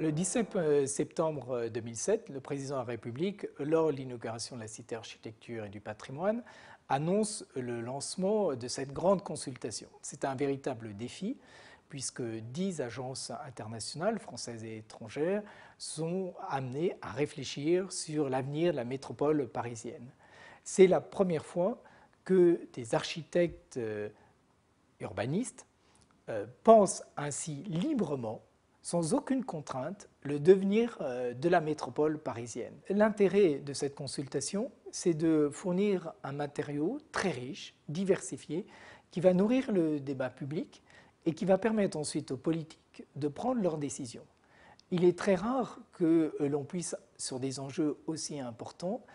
Le 17 septembre 2007, le président de la République, lors de l'inauguration de la Cité Architecture et du Patrimoine, annonce le lancement de cette grande consultation. C'est un véritable défi, puisque 10 agences internationales, françaises et étrangères, sont amenées à réfléchir sur l'avenir de la métropole parisienne. C'est la première fois que des architectes urbanistes pensent ainsi librement, sans aucune contrainte, le devenir de la métropole parisienne. L'intérêt de cette consultation, c'est de fournir un matériau très riche, diversifié, qui va nourrir le débat public et qui va permettre ensuite aux politiques de prendre leurs décisions. Il est très rare que l'on puisse, sur des enjeux aussi importants,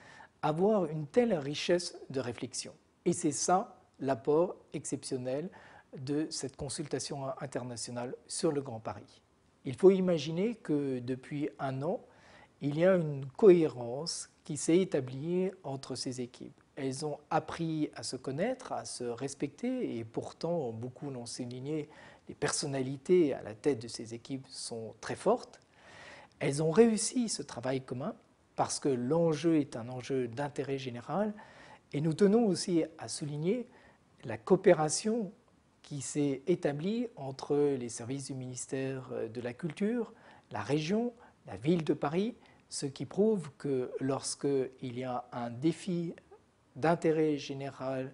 avoir une telle richesse de réflexion. Et c'est ça l'apport exceptionnel de cette consultation internationale sur le Grand Paris. Il faut imaginer que depuis un an, il y a une cohérence qui s'est établie entre ces équipes. Elles ont appris à se connaître, à se respecter, et pourtant, beaucoup l'ont souligné, les personnalités à la tête de ces équipes sont très fortes. Elles ont réussi ce travail commun parce que l'enjeu est un enjeu d'intérêt général, et nous tenons aussi à souligner la coopération qui s'est établie entre les services du ministère de la Culture, la région, la ville de Paris, ce qui prouve que lorsqu'il y a un défi d'intérêt général,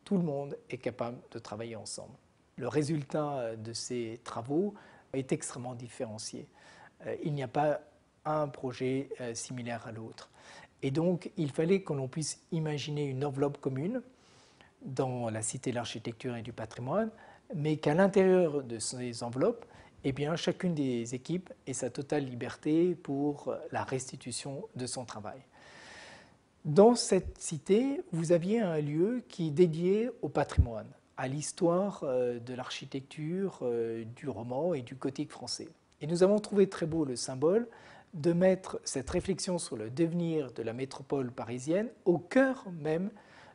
tout le monde est capable de travailler ensemble. Le résultat de ces travaux est extrêmement différencié. Il n'y a pas un projet similaire à l'autre. Et donc, il fallait que l'on puisse imaginer une enveloppe commune dans la Cité de l'Architecture et du Patrimoine, mais qu'à l'intérieur de ces enveloppes, eh bien, chacune des équipes ait sa totale liberté pour la restitution de son travail. Dans cette cité, vous aviez un lieu qui est dédié au patrimoine, à l'histoire de l'architecture, du roman et du gothique français. Et nous avons trouvé très beau le symbole de mettre cette réflexion sur le devenir de la métropole parisienne au cœur même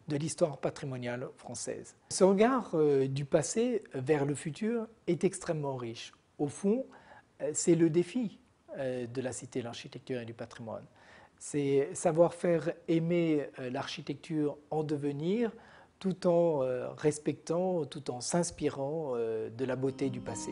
de l'histoire patrimoniale française. Ce regard du passé vers le futur est extrêmement riche. Au fond, c'est le défi de la Cité de l'Architecture et du Patrimoine. C'est savoir faire aimer l'architecture en devenir tout en respectant, tout en s'inspirant de la beauté du passé.